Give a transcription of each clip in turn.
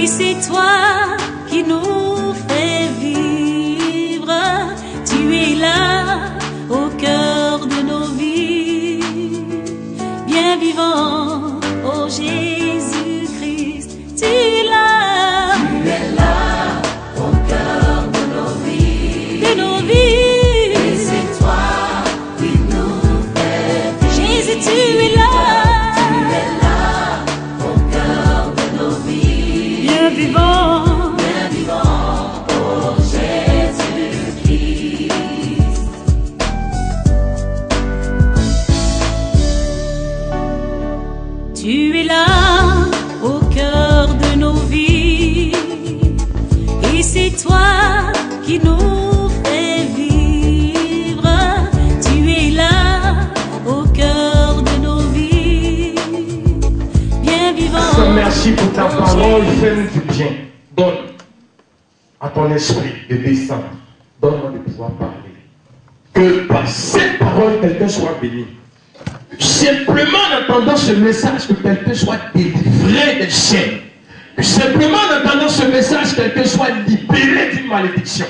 Et c'est toi qui nous fais vivre. Tu es là au cœur de nos vies. Bien vivant, oh Jésus-Christ, tu es là. Tu es là au cœur de nos vies. De nos vies. Et c'est toi qui nous fais vivre. Jésus, tu es là. Tu es là au cœur de nos vies. Bien vivant. Bien vivant, oh Jésus-Christ. Tu es là au cœur de nos vies. Et c'est toi qui nous fais vivre. Tu es là au cœur de nos vies. Bien vivant. Merci pour ta parole, fais-nous du bien. Donne à ton esprit de descendre. Donne-moi de pouvoir parler. Que par cette parole, quelqu'un soit béni. Simplement en entendant ce message, que quelqu'un soit délivré des chaînes. Simplement en entendant ce message, quelqu'un soit libéré d'une malédiction.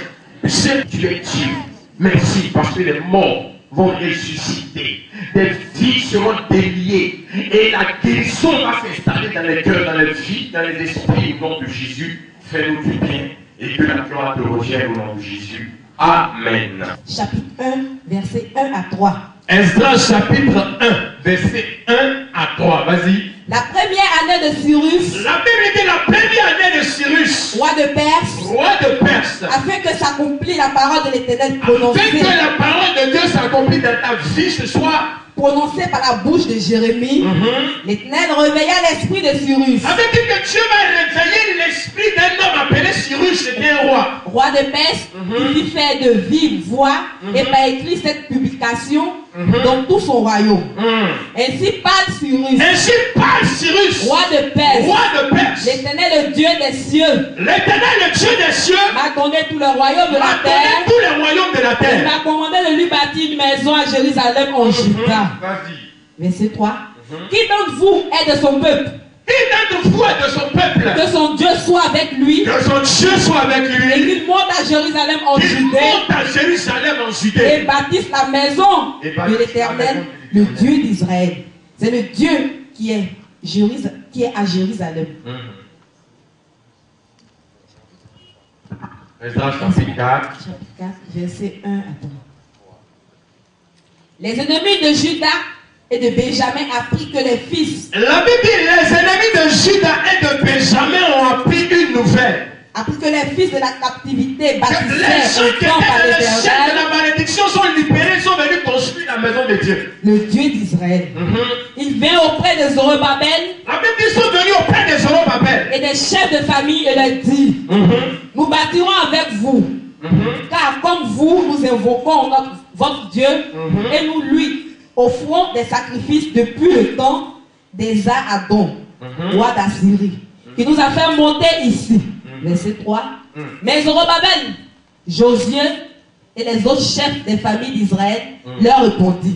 C'est Dieu est Dieu. Merci parce que les morts vont ressusciter. Des vies seront déliées. Et la guérison va s'installer dans les cœurs, dans les vies, dans les esprits au nom de Jésus. Fais-nous du bien et que la gloire te revienne au nom de Jésus. Amen. Chapitre 1, versets 1 à 3. Esdras chapitre 1, verset 1 à 3. Vas-y. La première année de Cyrus, La Bible dit la première année de Cyrus, roi de Perse, roi de Perse, afin que s'accomplisse la parole de l'Éternel afin prononcée, que la parole de Dieu s'accomplisse dans ta vie ce soir. prononcée par la bouche de Jérémie, l'Éternel réveilla l'esprit de Cyrus, Ça veut dire que Dieu va réveiller l'esprit d'un homme appelé Cyrus, c'était un roi. roi de Perse, qui fit faire de vive voix et par écrit cette publication dans tout son royaume. Ainsi parle Cyrus, Ainsi parle Cyrus, roi de Perse, roi de Perse. l'Éternel, le Dieu des cieux, L'éternel, le Dieu des cieux, m'a donné tout le royaume de m'a la donné terre. tous les royaumes de la Il terre. m'a commandé de lui bâtir une maison à Jérusalem en Juda. Vas-y. Verset 3. Qui d'entre vous est de son peuple? Qui d'entre vous est de son peuple? Que son Dieu soit avec lui. Que son Dieu soit avec Et lui. qu'il monte à Jérusalem en Qu'il Judée. monte à Jérusalem en Et Judée. bâtisse la maison Et bâtisse de l'Éternel, la le maison de Dieu d'Israël. C'est le Dieu qui est à Jérusalem. Esdras chapitre 4. Chapitre 4, verset 1 à 3. Les ennemis de Juda et de Benjamin apprirent que les fils, La Bible dit les ennemis de Juda et de Benjamin ont appris une nouvelle. apprirent que les fils de la captivité Que les gens bâtissaient qui un temple à étaient dans les chaînes de l'Éternel, la malédiction sont libérés, sont venus construire la maison de Dieu. le Dieu d'Israël. Il vint auprès de Zorobabel La Bible dit qu'ils sont venus auprès de Zorobabel. et des chefs de famille et leur dit, nous bâtirons avec vous, car comme vous, nous invoquons votre Dieu et nous lui offrons des sacrifices depuis le temps d'Esa-Adon, roi d'Assyrie, qui nous a fait monter ici. Verset 3. Mais Zorobabel, Josué et les autres chefs des familles d'Israël leur répondirent,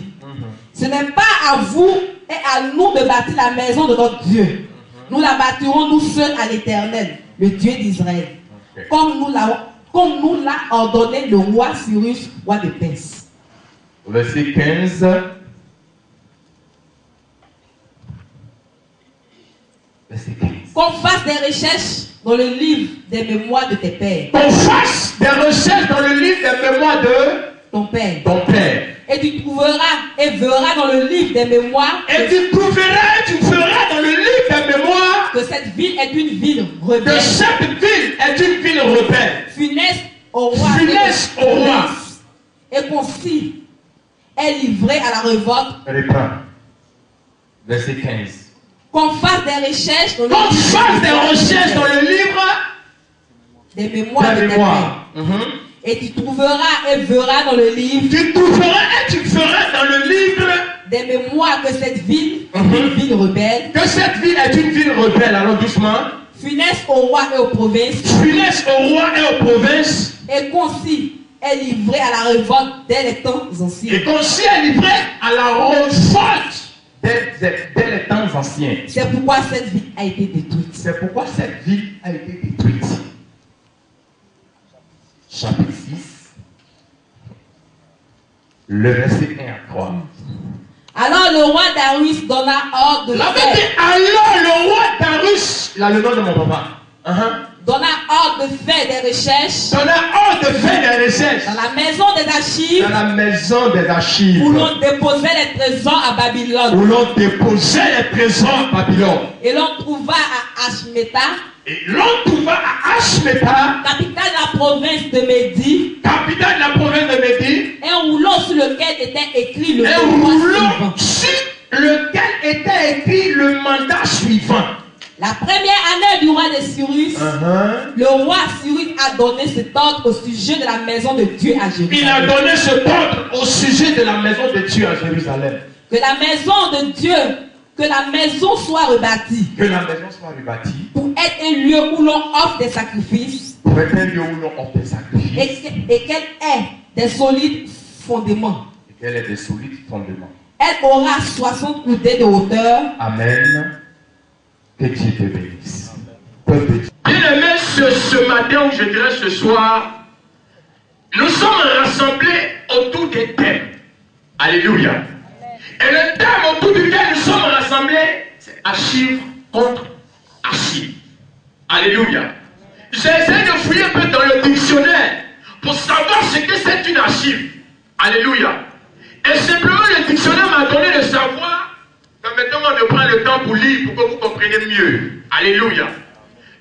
ce n'est pas à vous et à nous de bâtir la maison de notre Dieu. Nous la bâtirons nous seuls à l'Éternel, le Dieu d'Israël, comme nous l'a ordonné le roi Cyrus, roi de Perse. Verset 15. Verset 15. Qu'on fasse des recherches dans le livre des mémoires de tes pères, Qu'on fasse des recherches dans le livre des mémoires de ton père, ton père. et tu trouveras et verras dans le livre des mémoires Et tu trouveras et tu feras dans le livre des mémoires que cette ville est une ville que rebelle, cette ville est une ville rebelle. funeste au roi, Funeste au roi. et qu'aussi est livrée à la révolte. Reprends. Verset 15. Qu'on fasse des recherches dans le Qu'on livre fasse des recherches dans le livre des mémoires de des tes pères. mémoires. Et tu trouveras et verras dans le livre Tu trouveras et tu feras dans le livre des mémoires que cette ville est une ville rebelle, que cette ville est une ville rebelle. Alors doucement. funeste au roi et aux provinces, Funeste au roi et aux provinces. et qu'aussi est livrée à la révolte dès les temps anciens. Et qu'on s'y est livré à la révolte dès les temps anciens. C'est pourquoi cette vie a été détruite. C'est pourquoi cette vie a été détruite. Chapitre 6, le verset 1 à 3. Alors le roi Darius donna ordre de La Bible faire. dit, alors le roi Darius, là le nom de mon papa, Donna ordre de faire des recherches on a ordre de faire des recherches dans la maison des archives dans la maison des archives où l'on déposait les trésors à Babylone. où l'on déposait les trésors à Babylone. Et l'on trouva à Ashmeta, Et l'on trouva à Ashmeta, capitale de la province de Médie, capitale de la province de Médie, un rouleau sur lequel était écrit le un mandat rouleau suivant. sur lequel était écrit le mandat suivant. La première année du roi de Cyrus, le roi Cyrus a donné cet ordre au sujet de la maison de Dieu à Jérusalem. Il a donné ce ordre au sujet de la maison de Dieu à Jérusalem. Que la maison de Dieu, que la maison soit rebâtie Que la maison soit rebâtie pour être un lieu où l'on offre des sacrifices pour être un lieu où l'on offre des sacrifices et qu'elle ait des solides fondements. et qu'elle ait des solides fondements. Elle aura 60 coudées de hauteur. Amen. Que Dieu te bénisse. Bien aimé, ce matin, ou je dirais ce soir, nous sommes rassemblés autour des thèmes. Alléluia. Et le thème autour duquel nous sommes rassemblés, c'est archive contre archive. Alléluia. J'ai essayé de fouiller un peu dans le dictionnaire pour savoir ce que c'est une archive. Alléluia. Et simplement le dictionnaire m'a donné le savoir. Permettez-moi de prendre le temps pour lire pour que vous compreniez mieux. Alléluia.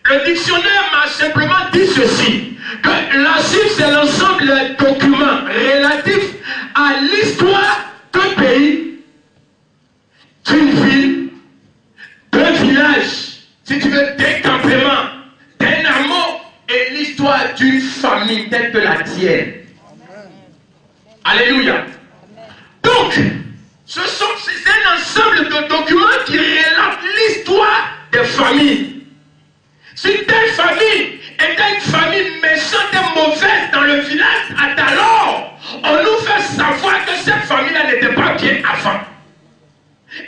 Le dictionnaire m'a simplement dit ceci, que l'archive c'est l'ensemble des documents relatifs à l'histoire d'un pays, d'une ville, d'un village, si tu veux, d'un campement, d'un hameau et l'histoire d'une famille telle que la tienne. Alléluia. Donc, c'est un ensemble de documents qui relatent l'histoire des familles. Si telle famille était une famille méchante et mauvaise dans le village, alors on nous fait savoir que cette famille-là n'était pas bien avant.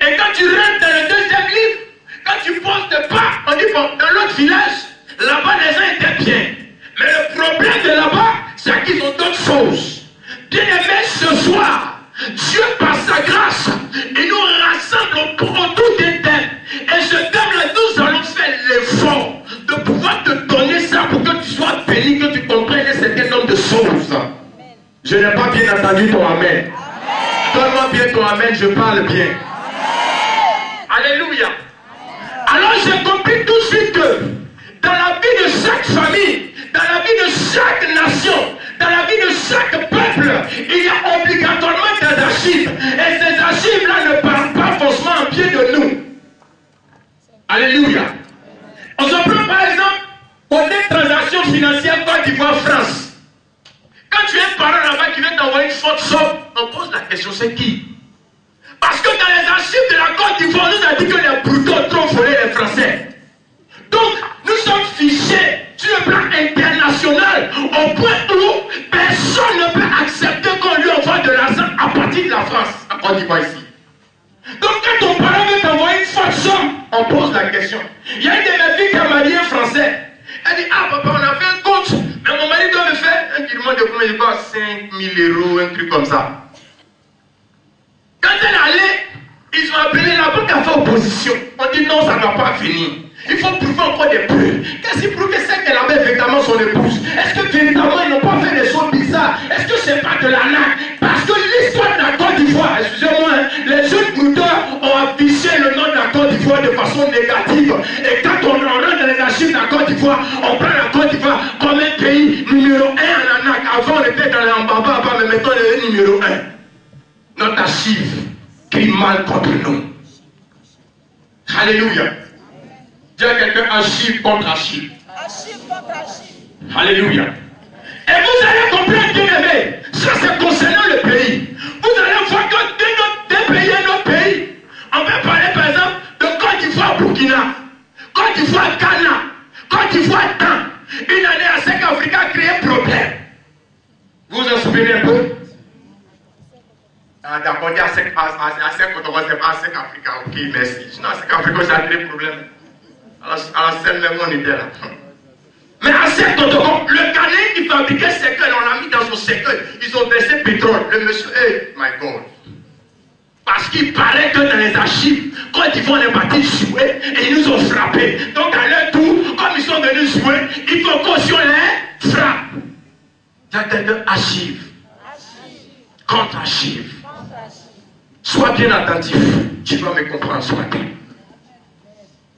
Et quand tu rentres dans le deuxième livre, quand tu poses de pas, on dit bon, dans l'autre village, là-bas les gens étaient bien. Mais le problème de là-bas, c'est qu'ils ont d'autres choses. Bien aimé, ce soir, Dieu par sa grâce, il nous rassemble autour des thèmes. Et ce thème-là, nous allons faire l'effort de pouvoir te donner ça pour que tu sois béni, que tu comprennes un certain nombre de choses. Je n'ai pas bien entendu ton amen. Donne-moi bien ton amen, je parle bien. Alléluia. Alors j'ai compris tout de suite que dans la vie de chaque famille, dans la vie de chaque nation, dans la vie de chaque peuple, il y a obligatoirement des archives. Et ces archives-là ne parlent pas forcément en pied de nous. Alléluia. On se prend par exemple pour des transactions financières Côte d'Ivoire-France. Quand tu es un parent là-bas qui vient t'envoyer une faute somme, on pose la question, c'est qui? Parce que dans les archives de la Côte d'Ivoire, on nous a dit que les brutaux ont volé les Français. Donc, nous sommes fichés sur le plan international au point où personne ne peut accepter qu'on lui envoie de l'argent à partir de la France, en Côte d'Ivoire ici. Donc, quand ton parent veut t'envoyer une forte somme, on pose la question. Il y a une de mes filles qui a marié un Français. Elle dit, ah papa, on a fait un compte, mais mon mari doit me faire un virement de combien de fois, 5 000 €, un truc comme ça. Quand elle est allée, ils ont appelé la banque à faire opposition. On dit non, ça ne va pas finir. Il faut prouver encore des preuves. Qu'est-ce qui prouve que c'est qu'elle avait véritablement son épouse? Est-ce que véritablement ils n'ont pas fait des choses bizarres? Est-ce que c'est pas de l'arnaque? Parce que l'histoire de la Côte d'Ivoire, excusez-moi, les jeunes brouteurs ont affiché le nom de la Côte d'Ivoire de façon négative. Et quand on rentre dans les archives de la Côte d'Ivoire, on prend la Côte d'Ivoire comme un pays numéro 1 en arnaque. Avant on était dans les Mbaba, mais maintenant on est numéro 1. Notre archive crie mal contre nous. Alléluia. Dis à quelqu'un archive contre archive. Archive contre archive. Alléluia. Et vous allez comprendre, bien aimé, ça c'est concernant le pays. Vous allez voir que d'un pays à un autre pays, on peut parler par exemple de Côte d'Ivoire, Burkina, Côte d'Ivoire, Ghana, Côte d'Ivoire, Tan. Une année à 5 Africains a créé un problème. Vous vous en souvenez un peu? Ah, d'accord, on dit ASEC Cotonou, c'est pas ASEC Africa. Ok, merci. Sinon, ASEC Africa, ça a des problèmes. À la scène, même on était là. Mais ASEC Cotonou, le Ghanéen qui fabriquait cercueil, on l'a mis dans son cercueil. Ils ont versé pétrole. Le monsieur, hey, my God. Parce qu'il paraît que dans les archives, quand ils vont les bâtir jouer, et ils nous ont frappés. Donc à leur tour, comme ils sont venus jouer, il faut qu'on les frappe. Il y a quelqu'un archive. Contre-archive. Sois bien attentif. Tu vas me comprendre ce matin.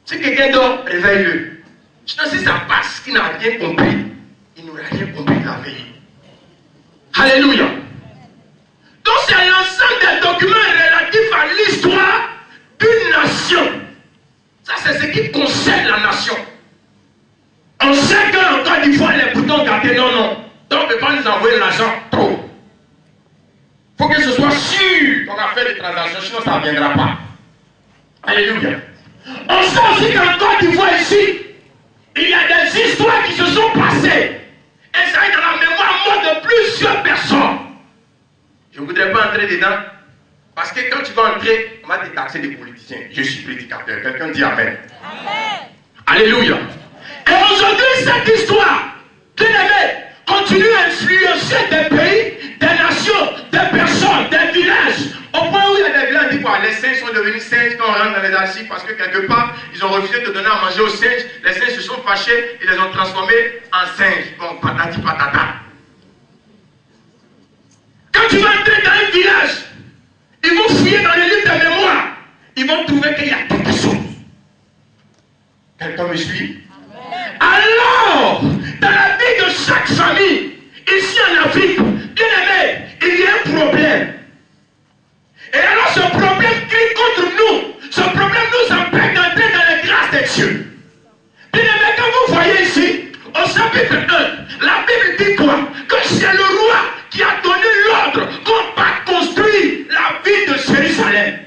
Si quelqu'un dort, réveille-le. Sinon, si ça passe, qu'il n'a rien compris, il n'aura rien compris de la veille. Alléluia. Donc c'est l'ensemble des documents relatifs à l'histoire d'une nation. Ça c'est ce qui concerne la nation. On sait qu'en Côte d'Ivoire les boutons gâtés, non. Donc on ne peut pas nous envoyer l'argent trop. Il faut que ce soit sûr qu'on a fait des transactions, sinon ça ne viendra pas. Alléluia. On sait aussi qu'en Côte d'Ivoire ici, il y a des histoires qui se sont passées. Et ça est dans la mémoire de plusieurs personnes. Je ne voudrais pas entrer dedans, parce que quand tu vas entrer, on va te taxer des politiciens. Je suis prédicateur. Quelqu'un dit Amen. Amen. Alléluia. Et aujourd'hui, cette histoire, bien aimé, continue à influencer des pays, des nations, des personnes, des villages. Au point où il y a des villages qui disent quoi, les singes sont devenus singes quand on rentre dans les archives, parce que quelque part, ils ont refusé de donner à manger aux singes. Les singes se sont fâchés et les ont transformés en singes. Bon, patati patata. Quand tu vas entrer dans un village, ils vont fouiller dans les livres de mémoire. Ils vont trouver qu'il y a quelque chose. Quelqu'un me suit? Alors, dans la vie de chaque famille, ici en Afrique, bien aimé, il y a un problème. Et alors ce problème crie contre nous. Ce problème nous empêche d'entrer dans les grâces de Dieu. Bien aimé, quand vous voyez ici, au chapitre 1, la Bible dit quoi? Que c'est le roi qui a donné l'ordre qu'on va construire la ville de Jérusalem.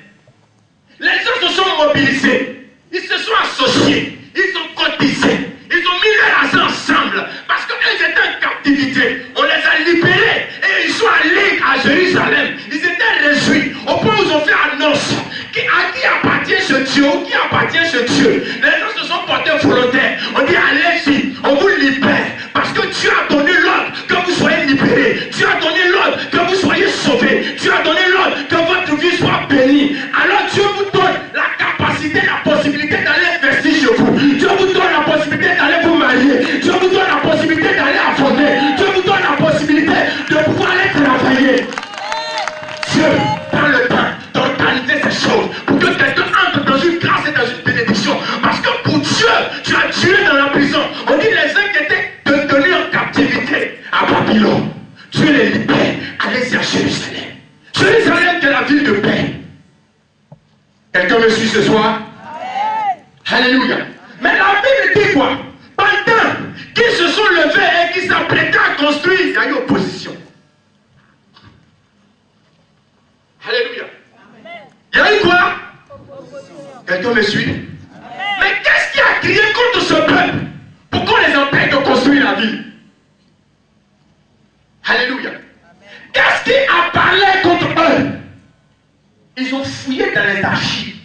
Les gens se sont mobilisés, ils se sont associés, ils ont cotisé, ils ont mis leur argent ensemble parce qu'ils étaient en captivité. On les a libérés et ils sont allés à Jérusalem. Ils étaient réjouis au point où ils ont fait annonce. À qui appartient ce Dieu? Qui appartient ce Dieu? Les gens se sont portés volontaires. On dit allez-y, on vous libère. Parce que Dieu a donné l'ordre que vous soyez libérés. Dieu a donné l'ordre que vous soyez sauvés. Dieu a donné l'ordre que votre vie soit bénie. Alors Dieu vous donne la capacité, la possibilité d'aller investir chez vous. Dieu vous donne la possibilité d'aller vous marier. Dieu vous donne la possibilité d'aller affronter. Dieu vous donne la possibilité de pouvoir aller travailler. Dieu, dans le temps d'organiser ces choses, pour que quelqu'un entre dans une grâce et dans une bénédiction. Parce que pour Dieu, tu as tué dans la prison. On dit les uns qui étaient tenus en captivité à Babylone. Dieu les libère. Allez-y à Jérusalem. Jérusalem qui est la ville de paix. Quelqu'un me suit ce soir? Alléluia. Mais la Bible dit quoi? Pendant qu'ils se sont levés et qu'ils s'apprêtaient à construire, il y a eu opposition. Alléluia. Il y a eu quoi? Quelqu'un me suit? Mais qu'est-ce qui a crié contre ce peuple? Pourquoi les empêche de construire la ville? Alléluia. Qu'est-ce qui a parlé contre eux? Ils ont fouillé dans les archives.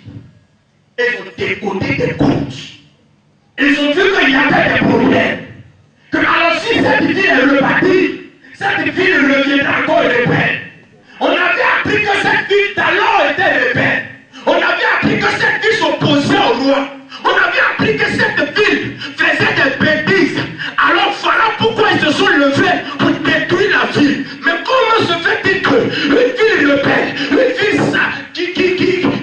Ils ont décodé des comptes. Ils ont vu qu'il y avait des problèmes. Que alors si cette ville est rebâtie, cette ville reviendra encore rebelle. On avait appris que cette ville d'alors était rebelle. On avait appris que cette ville s'opposait au roi. On avait appris que cette ville faisait des bêtises. Alors voilà pourquoi ils se sont levés pour détruire la ville. Mais comment se fait-il qu'une ville rebelle, une ville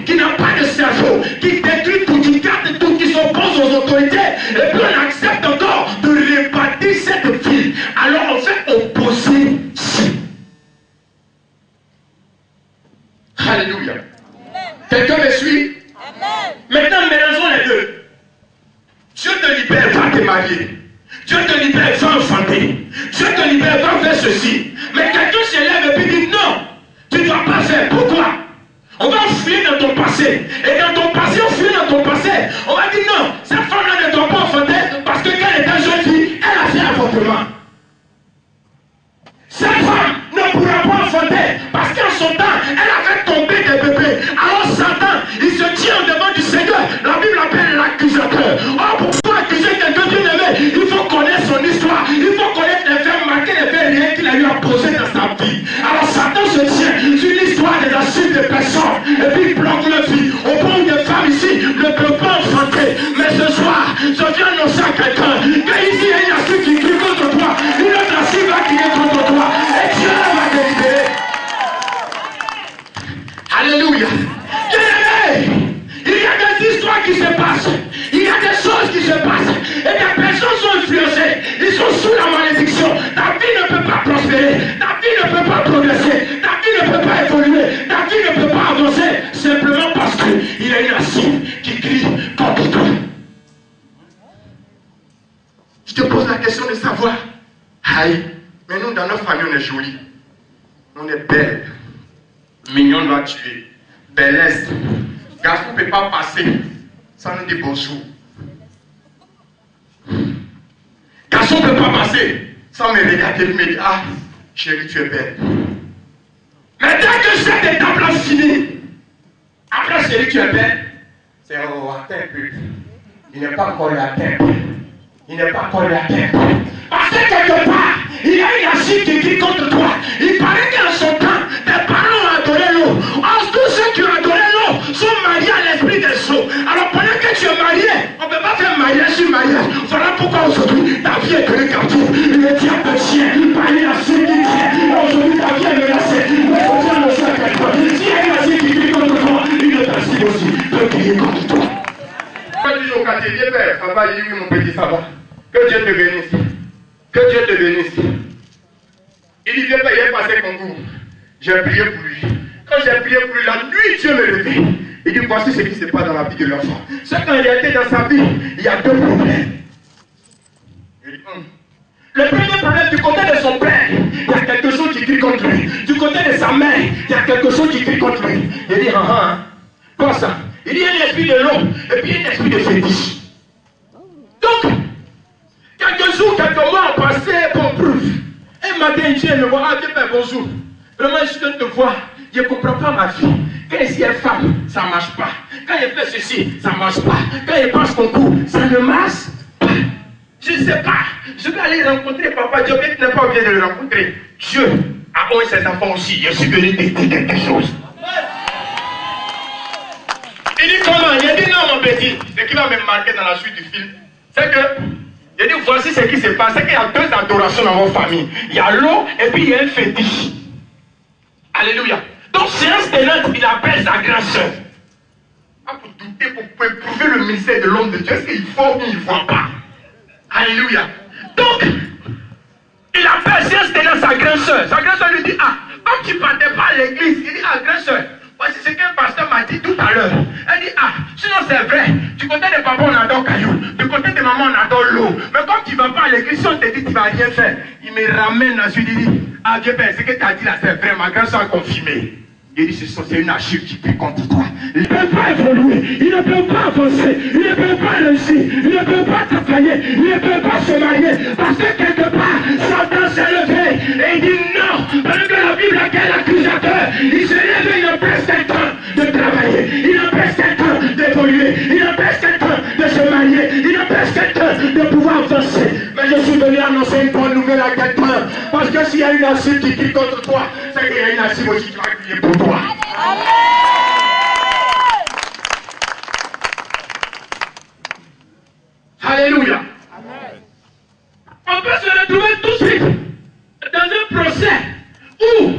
qui n'a pas de cerveau, qui détruit tout, qui garde tout, qui s'oppose aux autorités, et puis on accepte encore de rebâtir cette ville. Alors on fait opposer ça. Alléluia. Quelqu'un me suit? Amen. Maintenant, mélangeons les deux. Dieu te libère, va te marier. Dieu te libère, va enfanter. Dieu te libère, va faire ceci. Mais quelqu'un se lève et puis dit non, tu ne dois pas faire. Pourquoi? On va fouiller dans ton passé. Et dans ton passé, on fouille dans ton passé. On va dire non, cette femme-là ne doit pas enfanter parce que quand elle était jeune fille, elle a fait avortement. Cette femme ne pourra pas enfanter parce qu'en son temps, elle a fait Je te pose la question de savoir. Aïe, mais nous, dans notre famille, on est jolis. On est belle. Mignonne va tuer. Bellesse. Garçon ne peut pas passer sans nous dire bonjour. Garçon ne peut pas passer sans me regarder et me dire, ah, chérie, tu es belle. Mais dès que cette étape-là finit, après, chérie, tu es belle, c'est oh, attends un peu. Il n'est pas encore atteint. Il n'est pas encore atteint. Parce que quelque part, il y a une acide qui crie contre toi. Il paraît qu'en son temps, tes parents ont adoré l'eau. Or, tous ceux qui ont adoré l'eau sont mariés à l'esprit des eaux. Alors, pendant que tu es marié, on ne peut pas faire mariage sur mariage. Voilà pourquoi aujourd'hui, ta vie est tenue captive. Le diable te tient par une acide qui crie. Aujourd'hui, ta vie est menacée. Mais aujourd'hui, on le sait quelque part. S'il y a une acide qui crie contre toi, une autre acide aussi peut crier contre toi. Quand tu dis au quartier, viens père, ça va, il dit oui mon petit, ça va. Que Dieu te bénisse. Que Dieu te bénisse. Il dit viens père, il est passé concours. J'ai prié pour lui. Quand j'ai prié pour lui, la nuit Dieu me réveille. Il dit voici ce qui se passe dans la vie de l'enfant. C'est qu'en réalité dans sa vie, il y a deux problèmes. Il dit, le premier problème, du côté de son père, il y a quelque chose qui crie contre lui. Du côté de sa mère, il y a quelque chose qui crie contre lui. Il dit quoi ça? Il y a un esprit de l'eau et puis un esprit de fétiche. Donc, quelques jours, quelques mois ont passé pour preuve. Un matin, Dieu me voit, ah Dieu, bonjour. Vraiment, je viens de te voir. Je ne comprends pas ma vie. Quand il y a une femme, ça ne marche pas. Quand il fait ceci, ça ne marche pas. Quand il passe concours, ça ne marche pas. Je ne sais pas. Je vais aller rencontrer papa Dieu, mais tu n'es pas obligé de le rencontrer. Dieu a eu ses enfants aussi. Je suis venu te dire quelque chose. Il dit comment? Il a dit non mon petit. Ce qui va me marquer dans la suite du film, c'est que, il dit voici ce qui se passe. C'est qu'il y a deux adorations dans votre famille. Il y a l'eau et puis il y a un fétiche. Alléluia. Donc séance tenante, il appelle sa grande soeur. Pour douter, pour éprouver le ministère de l'homme de Dieu. Est-ce qu'il faut ou il ne voit pas? Alléluia. Donc, il appelle séance tenante sa grande soeur. Sa grande soeur lui dit, ah, comme tu ne partais pas à l'église, il dit, ah, grande soeur, voici ce qu'un pasteur m'a dit tout à l'heure. Elle dit, ah, sinon c'est vrai, du côté de papa on adore caillou, du côté de maman on adore l'eau. Mais comme tu ne vas pas à l'église, si on te dit tu ne vas rien faire, il me ramène ensuite, il dit, ah Dieu Père, ce que tu as dit là c'est vrai, ma grande soeur a confirmé. Il dit, c'est une archive qui prie contre toi. Il ne peut pas évoluer, il ne peut pas avancer, il ne peut pas réussir, il ne peut pas travailler, il ne peut pas se marier, parce que quelque part, Satan s'est levé et il dit non, parce que la Bible a l'accusateur, il se lève et il empêche quelqu'un de travailler, il empêche quelqu'un d'évoluer, il empêche quelqu'un de se marier, il empêche quelqu'un de pouvoir avancer. Mais je suis venu annoncer une bonne nouvelle à quelqu'un, parce que s'il y a une acide qui crie contre toi, c'est qu'il y a une acide aussi qui va crier pour toi. Amen. Alléluia. Amen. On peut se retrouver tout de suite dans un procès où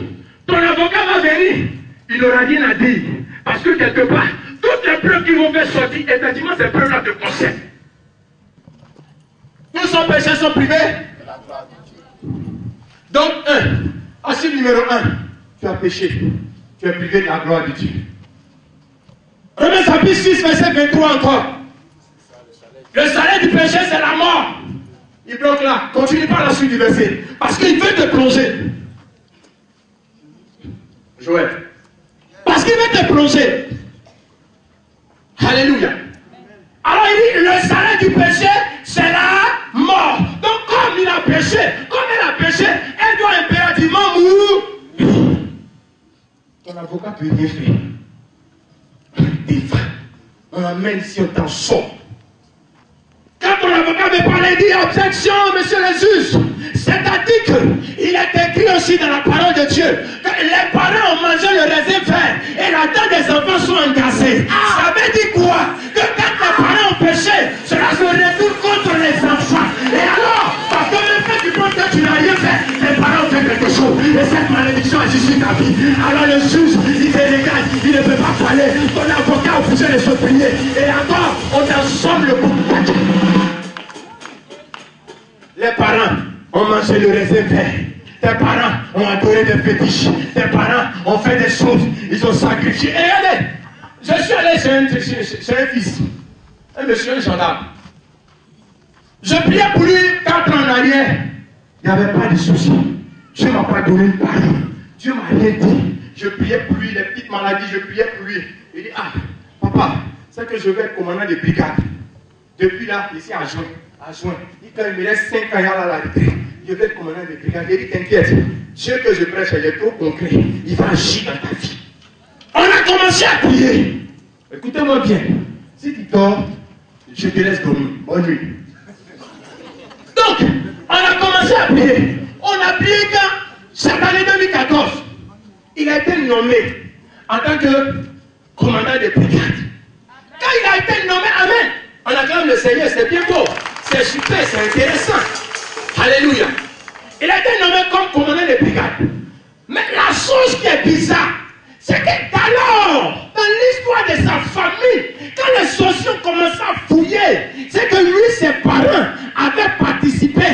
ton avocat va venir, il n'aura rien à dire. Parce que quelque part, toutes les preuves qui vont faire sortir, effectivement, ces preuves-là te concernent. Tous son péché sont privés. Donc, acide numéro 1, tu as péché. Tu es privé de la gloire de Dieu. Romains chapitre 6, verset 23 encore. Le salaire du péché, c'est la mort. Il bloque là. Continue par la suite du verset. Parce qu'il veut te plonger. Joël. Parce qu'il veut te plonger. Alléluia. Alors il dit, le salaire du péché, c'est la mort. Donc comme il a péché, comme elle a péché, elle doit impérativement mourir. Ton avocat peut rien faire. Des fois, on l'amène si on t'en sort. Quand ton avocat me parlait, il dit objection, monsieur le juge. C'est-à-dire qu'il est écrit aussi dans la parole de Dieu que les parents ont mangé le raisin vert et la dent des enfants sont engagées. Ça veut dire quoi? Que quand les parents ont péché, cela se retourne contre les enfants. Et alors, parce que même fait du monde que tu n'as rien fait, les parents ont fait quelque chose. Et cette malédiction agit sur ta vie. Alors le juge, il te regarde, il ne peut pas parler. Ton avocat obligé de se prier. Et encore, on t'ensemble le coup de paquet. Les parents ont mangé le raisin vert. Tes parents ont adoré des fétiches. Tes parents ont fait des choses. Ils ont sacrifié. Et regardez, je suis allé chez un fils, un monsieur, un gendarme. Je priais pour lui Il n'y avait pas de soucis. Dieu ne m'a pas donné une parole. Dieu ne m'a rien dit. Je priais pour lui, les petites maladies, je priais pour lui. Il dit, ah, papa, c'est que je vais être commandant de brigade. Depuis là, ici à juin. Il dit, quand il me reste 5 ans, il y a la retraite. Je vais être commandant de brigade. Il dit, t'inquiète, Dieu que je prêche, il est trop concret. Il va agir dans ta vie. On a commencé à prier. Écoutez-moi bien. Si tu dors, je te laisse dormir. Bonne nuit. Donc, on a commencé à prier. On a prié quand cette année 2014, il a été nommé en tant que commandant de brigade. Quand il a été nommé, amen, on acclame le Seigneur, c'est bien beau, c'est super, c'est intéressant. Alléluia. Il a été nommé comme commandant de brigade. Mais la chose qui est bizarre, c'est que d'alors, dans l'histoire de sa famille, quand les sorciers ont commencé à fouiller, c'est que lui, ses parents avaient participé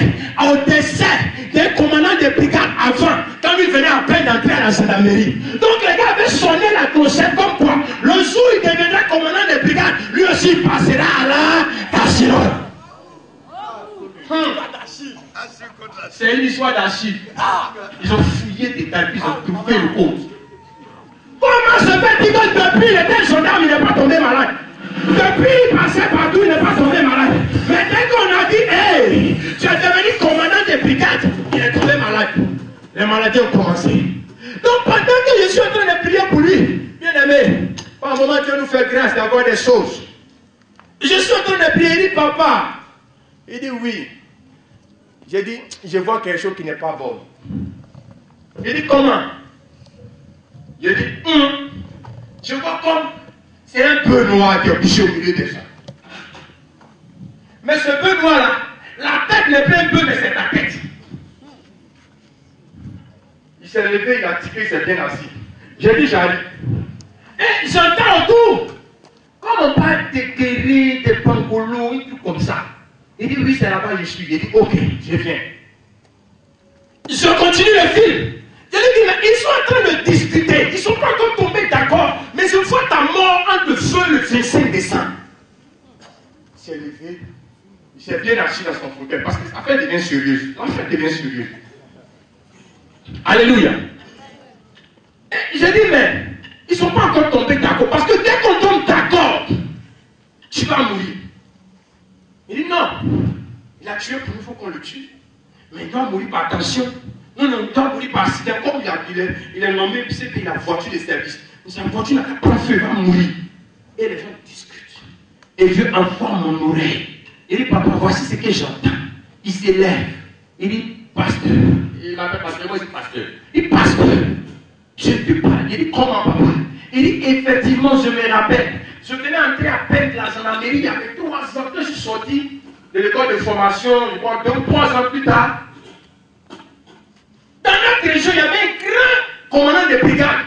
au décès d'un commandant de brigade avant, quand il venait à peine d'entrer à la gendarmerie. Donc les gars avaient sonné la clochette comme quoi, le jour où il deviendra commandant de brigade, lui aussi il passera à la casserole. C'est une histoire d'Achille. Ils ont fouillé des tapis, ils ont trouvé le cause. Comment se fait-il que depuis il était gendarme, il n'est pas tombé malade? Depuis il passait partout, il n'est pas tombé malade. Mais dès qu'on a dit, hey, tu es devenu commandant de brigade, il est tombé malade. Les maladies ont commencé. Donc pendant que je suis en train de prier pour lui, bien aimé, par un moment Dieu nous fait grâce d'avoir des choses. Je suis en train de prier, il dit, papa. Il dit, oui. J'ai dit, je vois quelque chose qui n'est pas bon. Il dit, comment? J'ai dit, je vois comme c'est un peu noir qui est piché au milieu de ça. Mais ce peu noir là, la tête n'est pas un peu, mais c'est ta tête. Il s'est levé, il a tiré, il s'est bien assis. J'ai dit, j'arrive. Et j'entends autour, comme on parle de guérir, de pangolo, et tout comme ça. Il dit, oui, c'est là-bas, je suis. Il dit, ok, je viens. Je continue le film. Je lui dis, mais ils sont en train de discuter. Ils ne sont pas encore tombés d'accord. Mais une fois ta mort entre le feu le 25 décembre. Il s'est levé. Il s'est bien assis dans son fauteuil. Parce que l'affaire devient sérieuse. L'affaire devient sérieuse. Alléluia. Et j'ai dit, mais ils ne sont pas encore tombés d'accord. Parce que dès qu'on tombe d'accord, tu vas mourir. Il dit, non. Il a tué pour nous, il faut qu'on le tue. Mais il doit mourir par tension. Non, il doit mourir par accident. Comme il est nommé, puis c'est la voiture de service. Mais sa voiture n'a pas feu, il va mourir. Et les gens discutent. Et Dieu informe mon oreille. Il dit, papa, voici ce que j'entends. Il s'élève. Il dit, pasteur. Il m'appelle pasteur, moi je dis pasteur. Il dit, pasteur, je te parle. Il dit, comment papa? Il dit, effectivement, je me rappelle. Je venais entrer à peine de la gendarmerie. Il y avait 3 ans que je suis sorti de l'école de formation. Je crois 2 ou 3 ans plus tard. Dans notre région, il y avait un grand commandant de brigade.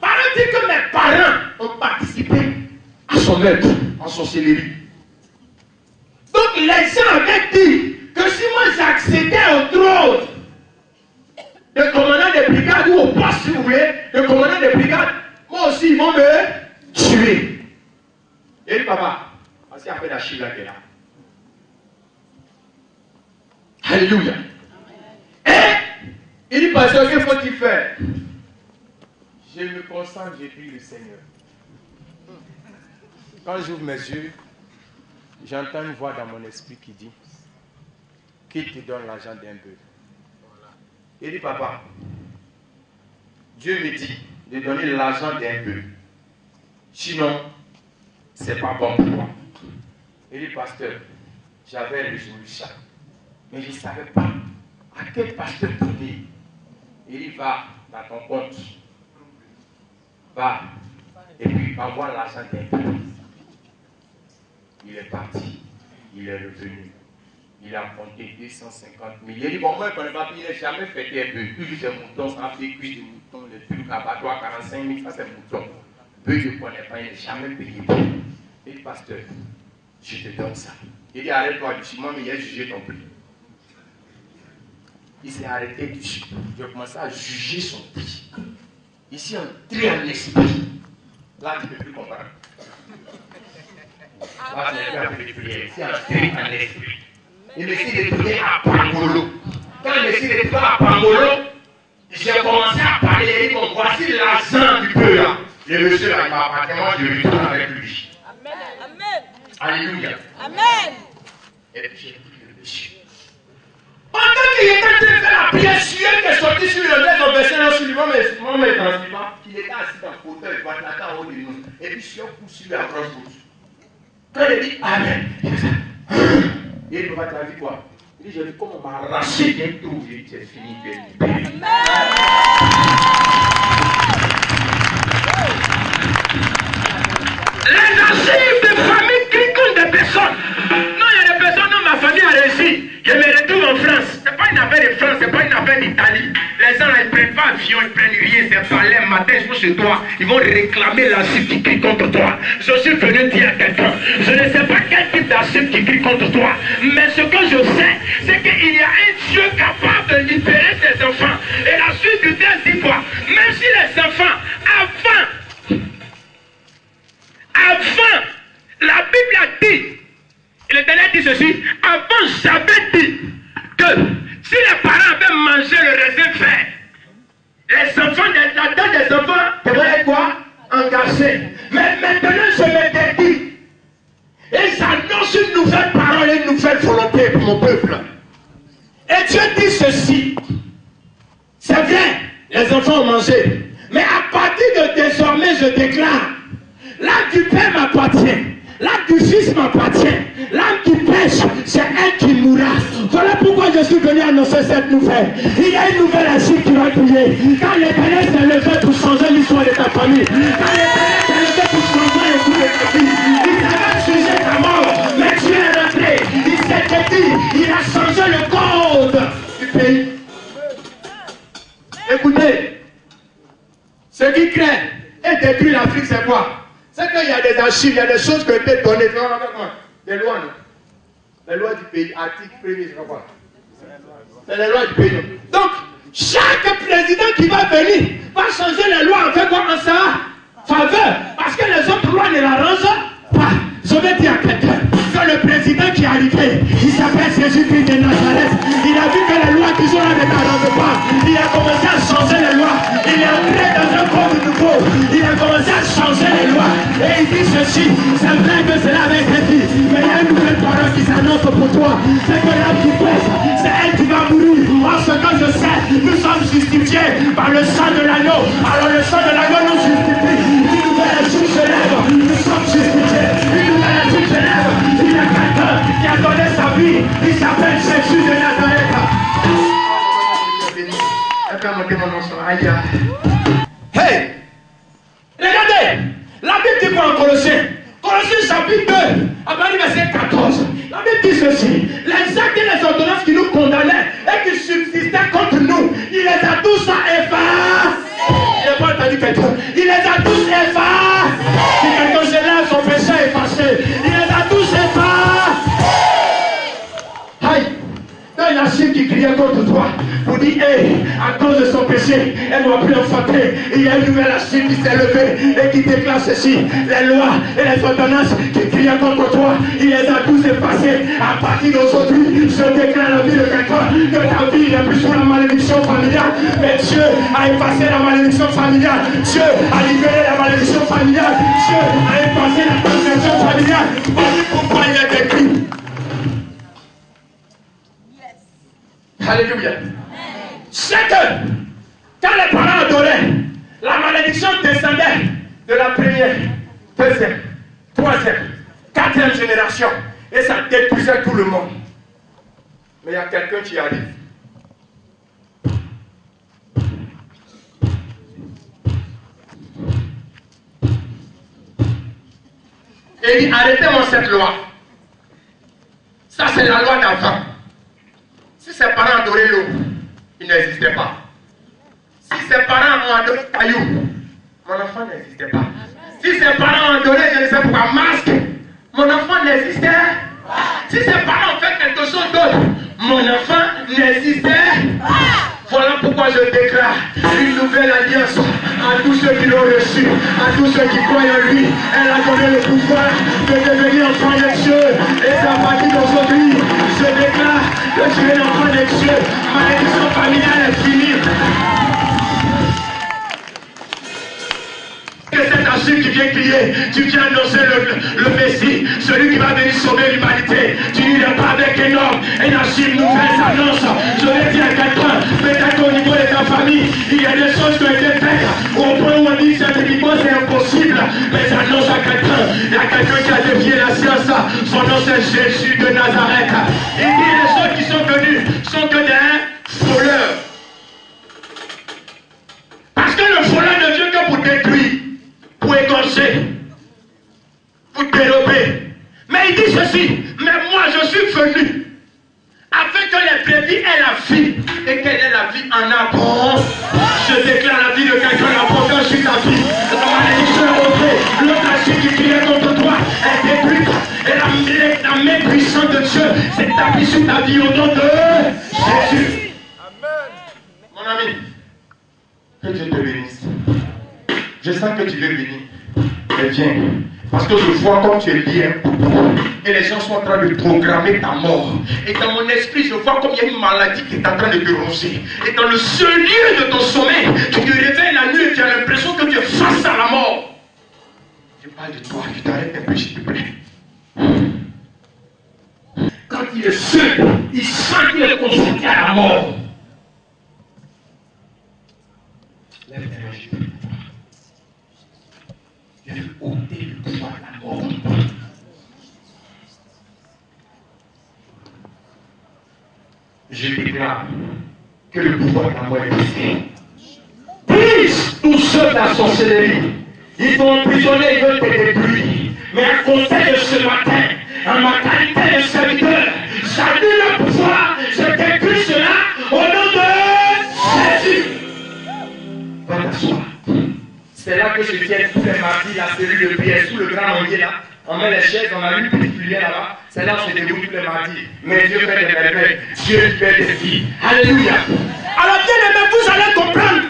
Paraît-il que mes parents ont participé à son meurtre en sorcellerie. Donc les gens avaient dit que si moi j'accédais au trône de commandant de brigade ou au poste, si vous voulez, de commandant de brigade, moi aussi ils vont me tuer. Et papa, voici après la Chine là qui est là. Alléluia. Et il dit, pasteur, que faut-il faire? Je me concentre, j'ai pris le Seigneur. Quand j'ouvre mes yeux, j'entends une voix dans mon esprit qui dit, qui te donne l'argent d'un bœuf? Il dit, papa, Dieu me dit de donner l'argent d'un bœuf. Sinon, c'est pas bon pour moi. Il dit, pasteur, j'avais résolu ça. Mais je ne savais pas à quel pasteur donner. Il dit, va dans ton compte. Va. Et puis, va voir l'argent d'un bœuf. Il est parti. Il est revenu. Il a compté 250 000. Il dit, bon, moi, je ne connais pas, il n'a jamais fait un bœuf. Puis, des moutons, ça fait cuire des moutons, les trucs, abattoir, 45 000, ça, c'est moutons. Bœuf, je ne connais pas, il n'a jamais payé. Il dit, pasteur, je te donne ça. Il dit, arrête-toi du ciment, mais il a jugé ton prix. Il s'est arrêté du ciment. Il a commencé à juger son prix. Ici, entré en esprit. Là, tu ne peux plus comprendre. Là, tu n'as plus à prier. Ici, entré en esprit. Il essaie de prier à Pangolo. Quand il ici des fois à Pangolo, j'ai commencé à parler, il dit bon, voici l'argent du peu là. Le monsieur là, il m'a appartenu, moi je retourne avec lui. Amen. Alléluia. Amen. Et puis j'ai pris le monsieur. Pendant qu'il était en train de faire la prière, Dieu qui est sorti sur le nez, on versait là sur lui, moi, mais tranquillement, il était assis dans le fauteuil, il va la en haut de nous. Et puis Dieu pousse sur lui à grosse bouche. Quand il dit Amen, il dit ça. Et il va te la vie quoi? Il dit, j'ai vu comment on m'a arraché d'un trou, j'ai dit, c'est fini, tu es libéré. Les archives de famille crient contre des personnes. Non, il y a des personnes dont ma famille a réussi. Je me retrouve en France. Ce n'est pas une affaire de France, ce n'est pas une affaire d'Italie. Les gens là, ils ne prennent pas avion, ils ne prennent rien. C'est pas les matins, je vais chez toi. Ils vont réclamer l'archive qui crie contre toi. Je suis venu dire à quelqu'un, je ne sais pas quel type d'archive qui crie contre toi. Mais ce que je sais, c'est qu'il y a un Dieu capable de libérer ses enfants. Et la suite du texte dit quoi? Même si les enfants, avant, la Bible a dit, et l'Éternel dit ceci, avant j'avais dit que si les parents avaient mangé le raisin vert, les enfants, la tête des enfants devraient être quoi? Engagés. Mais maintenant je me dédie et j'annonce une nouvelle parole, une nouvelle volonté pour mon peuple. Et Dieu dit ceci, c'est vrai, les enfants ont mangé, mais à partir de désormais je déclare, l'âme du Père m'appartient, l'âme du Fils m'appartient, l'âme qui pêche, c'est elle qui mourra. Voilà pourquoi je suis venu annoncer cette nouvelle. Il y a une nouvelle archive qui va briller. Quand l'Éternel s'est levé pour changer l'histoire de ta famille, quand l'Éternel s'est levé pour changer le coup de ta vie, il savait changer ta mort, mais tu es rentré, il s'est dit, il a changé le code du pays. Écoutez, ce qui crée et détruit l'Afrique, c'est quoi? C'est qu'il y a des archives, il y a des choses qui ont été données. Des lois, non? Les lois du pays, article 1er, je crois. C'est les lois du pays. Donc, chaque président qui va venir va changer les lois en fait quoi? En sa faveur. Parce que les autres lois ne l'arrangent pas. Je vais dire à quelqu'un que le président qui est arrivé, il s'appelle Jésus-Christ de Nazareth. Il a vu que les lois qui sont là ne t'arrangent pas. Il a commencé à changer les lois. Il est entré dans un code nouveau. Il a commencé à changer les lois. Et il dit ceci, c'est vrai que cela avait été dit, mais il y a une nouvelle parole qui s'annonce pour toi. C'est que l'âme qui pèse, c'est elle qui va mourir. En ce que je sais, nous sommes justifiés par le sang de l'agneau. Alors le sang de l'agneau nous justifie. Une nouvelle archive se lève, nous sommes justifiés. Une nouvelle archive se lève. Il y a quelqu'un qui a donné sa vie. Il s'appelle Jésus de Nazareth. Hey! Regardez! La Bible dit quoi en Colossiens? Colossiens chapitre 2, à partir du verset 14. La Bible dit ceci. Les actes et les ordonnances qui nous condamnaient et qui subsistaient contre nous, il les a tous effacés. Je n'ai pas entendu quelqu'un. Il les a tous effacés. Si quelqu'un se lève, son péché est effacé. Il les a tous effacés. Aïe! Dans une archive qui criait contre toi pour dire, hey, à cause de son péché, elle ne va plus enfanter. Il y a une nouvelle archive qui s'est levée et qui déclare ceci. Les lois et les ordonnances qui criaient contre toi, il les a tous effacés. À partir d'aujourd'hui, je déclare la vie de quelqu'un que ta vie n'est plus sous la malédiction familiale. Mais Dieu a effacé la malédiction familiale. Dieu a libéré la malédiction familiale. Dieu a effacé la transgression familiale. Voici pourquoi il est écrit. Alléluia. C'est que quand les parents adoraient, la malédiction descendait de la première, deuxième, troisième, quatrième génération et ça détruisait tout le monde. Mais il y a quelqu'un qui arrive. Et il dit, arrêtez-moi cette loi. Ça c'est la loi d'avant. Si ses parents adoraient l'eau, il n'existait pas. Si ses parents ont adoré caillou, mon enfant n'existait pas. Si ses parents ont adoré, je ne sais pourquoi, masque, mon enfant n'existait pas. Si ses parents ont fait quelque chose d'autre, mon enfant n'existait pas. Voilà pourquoi je déclare une nouvelle alliance à tous ceux qui l'ont reçu, à tous ceux qui croient en lui. Elle a donné le pouvoir de devenir enfant de Dieu. Et c'est à partir d'aujourd'hui, je déclare que tu es l'enfant de Dieu. Malédiction viens crier, tu viens annoncer le Messie, celui qui va venir sauver l'humanité. Tu n'iras pas avec un homme, un archive nouvelle annonce. Je vais dire à quelqu'un, peut-être qu'au niveau de ta famille, il y a des choses qui ont été faites au point où on dit scientifiquement c'est impossible. Mais j'annonce à quelqu'un, il y a quelqu'un qui a défié la science, son nom c'est Jésus de Nazareth. Il dit les choses qui sont venues sont que des voleurs. Parce que le voleur ne vient que pour détruire, pour égorger, pour dérober. Mais il dit ceci, mais moi je suis venu afin que les brebis aient la vie et qu'elle ait la vie en abondance. Je déclare la vie de quelqu'un en abondance sur ta vie. La malédiction est rentrée, l'autre assiette qui criait contre toi est détruite. Et la main puissante de Dieu s'est établie sur ta vie au nom de Jésus. Amen. Mon ami, que Dieu te bénisse. Je sens que tu veux venir. Mais viens. Parce que je vois comme tu es lié et les gens sont en train de programmer ta mort. Et dans mon esprit, je vois comme il y a une maladie qui est en train de te ronger. Et dans le seul lieu de ton sommeil, tu te réveilles la nuit et tu as l'impression que tu es face à la mort. Je parle de toi, tu t'arrêtes un peu s'il te plaît. Quand il est seul, il sent qu'il est confronté à la mort. Lève tes mains, je te prie. Je vais ôter le pouvoir de la mort. Je déclare que le pouvoir de la mort est brisé. Brise tous ceux de la sorcellerie. Ils t'ont emprisonné, ils veulent te détruire. Mais à compter de ce matin, en ma qualité de serviteur, j'annule le pouvoir, je détruis cela au nom de Jésus. Va t'asseoir. C'est là que je tiens tous les mardis la cellule de prière sous le grand manguier là. On met les chaises, on a une petite lumière là-bas. C'est là où se déroule tous les mardis. Mais Dieu fait des merveilles. Dieu fait des filles. Alléluia. Alors bien aimé, vous allez comprendre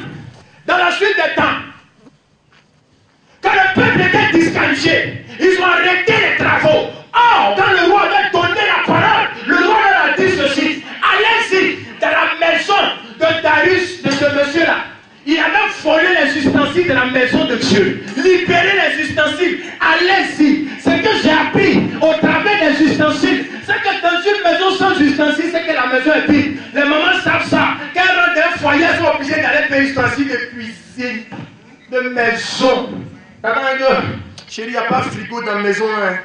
dans la suite des temps que le peuple était disqualifié. Ils ont arrêté les travaux. Or, quand le roi avait donné la parole, le roi leur a dit ceci. Allez-y dans la maison de Darius, de ce monsieur-là. Il avait volé les ustensiles de la maison de Dieu. Libéré les ustensiles. Allez-y. Ce que j'ai appris au travers des ustensiles, c'est que dans une maison sans ustensiles, c'est que la maison est vide. Les mamans savent ça. Quand elles rentrent dans un foyer, elles sont obligées d'aller payer ustensiles de cuisine, de maison. Chérie, il n'y a pas de frigo dans la maison. Hein.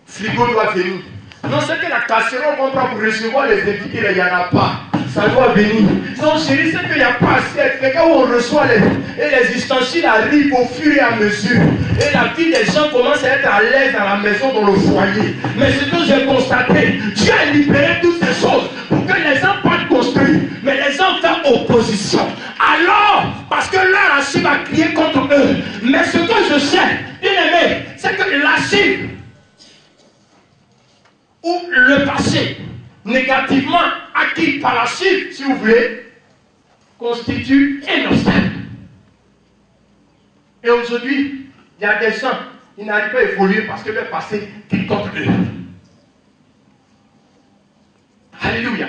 Frigo doit venir. Non, c'est que la casserole qu'on prend pour recevoir les invités, il n'y en a pas. Ça doit venir. Non, chérie, c'est qu'il n'y a pas assez. Mais quand on reçoit les ustensiles arrivent au fur et à mesure. Et la vie des gens commence à être à l'aise dans la maison, dans le foyer. Mais ce que j'ai constaté, Dieu a libéré toutes ces choses pour que les gens pas construire. Mais les gens font opposition. Alors, parce que là, la cible a crié contre eux. Mais ce que je sais, bien aimé, c'est que la cible ou le passé négativement acquis par la cible, si vous voulez, constitue un obstacle. Et aujourd'hui, il y a des gens qui n'arrivent pas à évoluer parce que le passé est contre eux. Alléluia.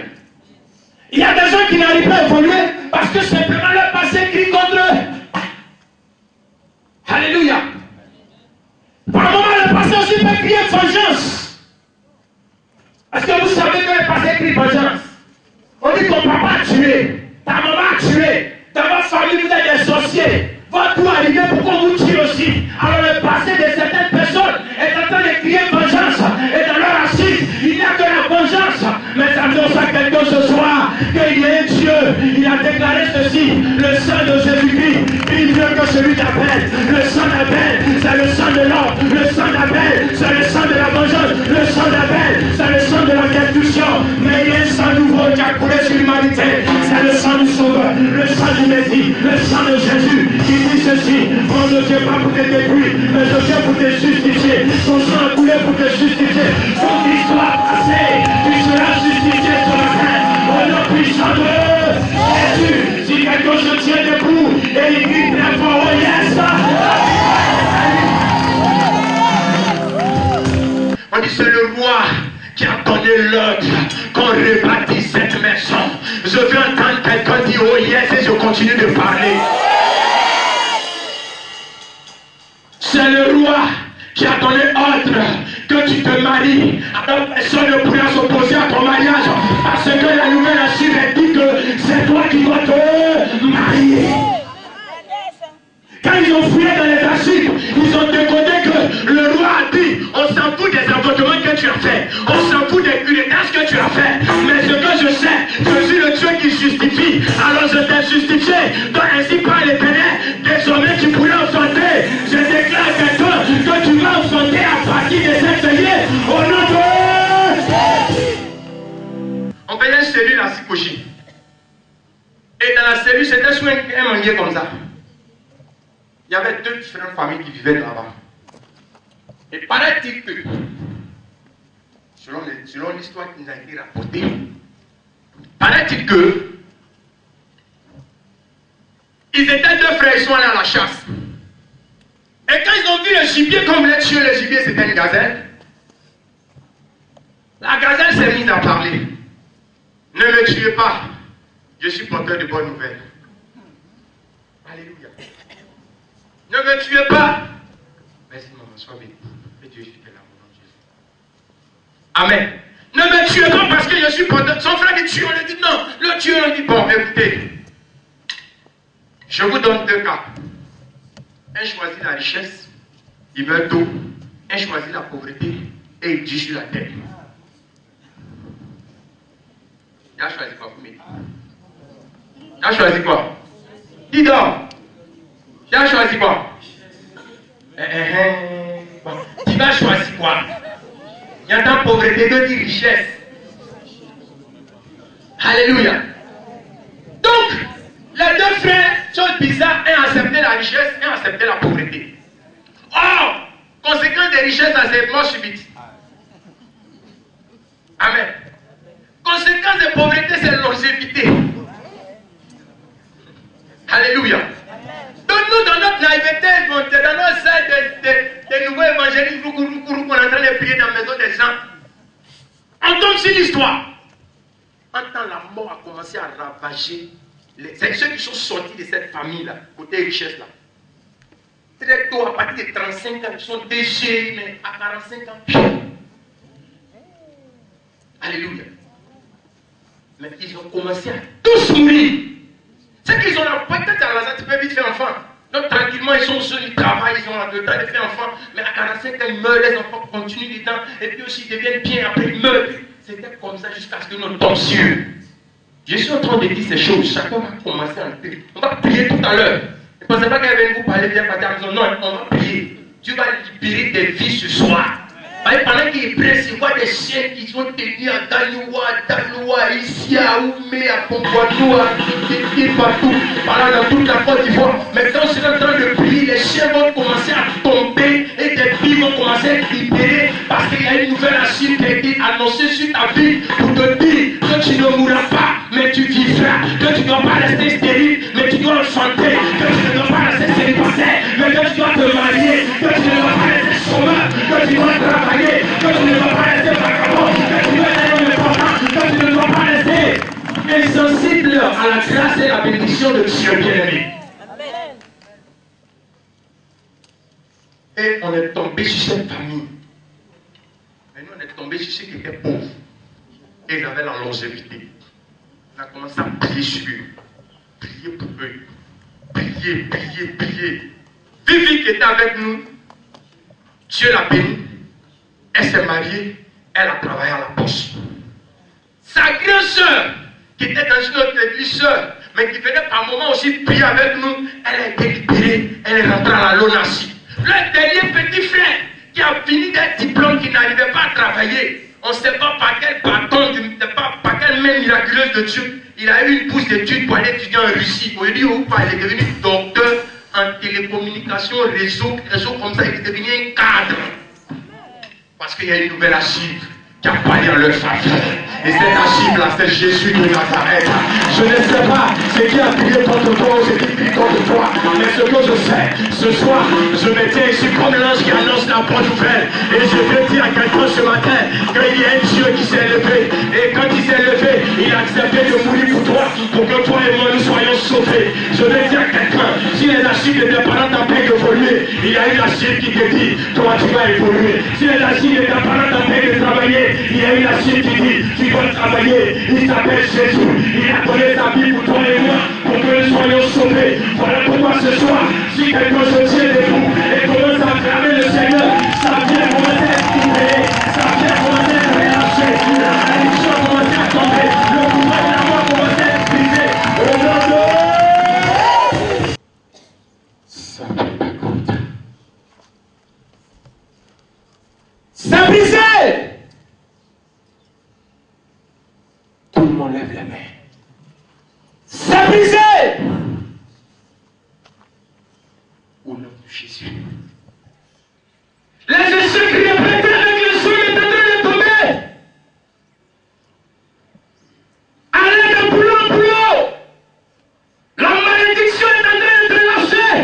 Il y a des gens qui n'arrivent pas à évoluer parce que simplement le passé crie contre eux. Alléluia. Par un moment, le passé aussi peut crier vengeance. Est-ce que vous savez que le passé crie vengeance? On dit ton papa a tué, ta maman a tué, dans votre famille vous êtes des sorciers. Votre tout arriver pour qu'on vous tue aussi. Alors le passé de certaines personnes est en train de crier vengeance. Et dans leur racine, il n'y a que la vengeance. Mais j'annonce à quelqu'un ce soir qu'il y a un Dieu. Il a déclaré ceci. Le sang de Jésus-Christ, il veut que celui d'Abel. Le sang d'Abel, c'est le sang de l'homme. Le sang d'Abel, c'est le sang de la vengeance. Le sang d'Abel, c'est le sang de la destruction. Mais il y a un sang nouveau qui a coulé sur l'humanité. C'est le sang du Sauveur, le sang du Messie, le sang de Jésus. Qui dit ceci, on ne vient pas pour te détruire, mais je viens pour te justifier. Son sang a coulé pour te justifier. Son histoire passée, tu seras justifié sur la terre. Au nom puissant de Jésus. Si quelqu'un se tient debout et il crie très fort, oh yes! On dit c'est le roi qui a donné l'ordre qu'on rebâtisse cette maison. Je veux entendre quelqu'un dire oh yes et je continue de parler. C'est le roi qui a donné ordre que tu te maries. Alors personne ne pourra s'opposer à ton mariage parce que la nouvelle Assyrie dit que c'est toi qui dois te marier. Quand ils ont fouillé dans les archives, ils ont décodé que le roi a dit on s'en fout des avortements que tu as fait, on s'en fout des culétages que tu as fait, mais ce que je sais, je suis le Dieu qui justifie, alors je t'ai justifié, donc ainsi par l'Éternel, désormais tu pourrais enfanter. Je déclare quelqu'un que tu vas enfanter à partir de cette veillée au nom de... On faisait une cellule à Sikochi, et dans la cellule c'était sur un manguier comme ça. Il y avait deux différentes familles qui vivaient là-bas. Et paraît-il que, selon l'histoire qui nous a été rapportée, paraît-il que ils étaient deux frères, ils sont allés à la chasse. Et quand ils ont vu le gibier, comme les tuer le gibier, c'était une gazelle. La gazelle s'est mise à parler. Ne me tuez pas, je suis porteur de bonnes nouvelles. Alléluia. Ne me tuez pas. Merci maman, sois béni. Et Dieu est là, mon nom de Jésus. Amen. Ne me tuez pas parce que je suis porteur. Son frère dit tue, on lui dit non. Le tueur on dit bon, écoutez. Je vous donne deux cas. Un choisit la richesse, il meurt tôt. Un choisit la pauvreté et il dit sur la terre. Il a choisi quoi pour m'aider? Il a choisi quoi? Dis donc. Tu as choisi quoi? Tu vas choisir quoi? Il y a tant de pauvreté, d'autres disent richesse. Alléluia. Donc, les deux frères, chose bizarre, un accepté la richesse, un accepté la pauvreté. Or, conséquence des richesses, c'est mort subite. Amen. Conséquence des pauvretés, c'est longévité. Alléluia. Donc nous, dans notre naïveté, dans nos salles des nouveaux évangélistes, qu'on est en train de prier dans la maison des gens, on tombe sur l'histoire. En temps, la mort a commencé à ravager ceux qui sont sortis de cette famille-là, côté richesse-là. Très tôt, à partir de 35 ans, ils sont déchirés, mais à 45 ans, alléluia. Mais ils ont commencé à tous mourir. C'est qu'ils ont la peut-être à la tu peux vite faire enfant. Donc tranquillement, ils sont seuls, ils travaillent, ils ont le temps de faire enfant. Mais à 45 ans, ils meurent, les enfants continuent dedans. Et puis aussi, ils deviennent bien, après ils meurent. C'était comme ça jusqu'à ce que nous tombions sur eux. Je suis en train de dire ces choses. Chacun va commencer à entrer. On va prier tout à l'heure. Ne pensez pas qu'elle va vous parler bien partir à la maison. Non, on va prier. Dieu va libérer des vies ce soir. Pendant qu'il presse, il voit des chiens qui sont tenus à Daloua, ici à Oumé, à Pompouatou, à Kéké, partout, dans toute la Côte d'Ivoire. Maintenant, c'est en train de prier, les chiens vont commencer à tomber et des vies vont commencer à être libérées parce qu'il y a une nouvelle Assyrie qui a été annoncée sur ta vie pour te dire que tu ne mourras pas, mais tu vivras, que tu ne dois pas rester stérile, mais tu dois enfanter, que tu ne dois pas rester célibataire, mais que tu dois te marier, que tu ne dois pas rester chômeur, que tu dois travailler. Que tu ne dois pas rester vagabond, que tu dois être un homme important, que tu ne dois pas rester insensible à la grâce et la bénédiction de Dieu bien-aimé. Et on est tombé sur cette famille. Et nous on est tombé sur ceux qui étaient pauvres. Et ils avaient la longévité. On a commencé à prier sur eux. Prier pour eux. Prier. Vivi qui était avec nous, Dieu l'a béni. Elle s'est mariée, elle a travaillé à la poste. Sa grande soeur, qui était dans une autre église sœur, mais qui venait par moment aussi prier avec nous, elle a été libérée, elle est rentrée à la Lonassi. Le dernier petit frère, qui a fini d'un diplôme, qui n'arrivait pas à travailler, on ne sait pas par quel bâton, par quelle main miraculeuse de Dieu, il a eu une bourse d'études pour aller étudier en Russie. Au lieu où il est devenu docteur en télécommunication, réseau comme ça, il est devenu un cadre. Parce qu'il y a une nouvelle Assyrie qui a parlé en leur faveur. Et cet agile-là, c'est Jésus de Nazareth. Je ne sais pas ce qui a crié contre toi ou ce qui crie contre toi, mais ce que je sais, ce soir, je me tiens ici comme l'ange qui annonce la bonne nouvelle. Et je veux dire à quelqu'un ce matin qu'il y a un Dieu qui s'est levé. Et quand il s'est levé, il a accepté de mourir pour toi, pour que toi et moi nous soyons sauvés. Je veux dire à quelqu'un, si les agiles de tes parents t'empêchent d'évoluer, il y a une agile qui te dit, toi tu vas évoluer. Si les agiles de tes parents t'empêchent de travailler, il y a une agile qui dit, tu dois travailler. Il s'appelle Jésus. Il a donné sa vie pour toi et moi, pour que nous soyons sauvés. Voilà pourquoi ce soir, si quelqu'un se tient debout et commence à acclamer le Seigneur, ça vient commencer à être libéré, ça vient commencer à être relâché, la malédiction commence à tomber, le pouvoir de la mort commence à être brisé. Au nom de ça m'écoute. C'est brisé. Tout le monde lève les mains. C'est brisé. Au nom de Jésus. Les échecs répétés avec le son est en train de tomber. Allez de boulot en boulot. La malédiction est en train de te lâcher.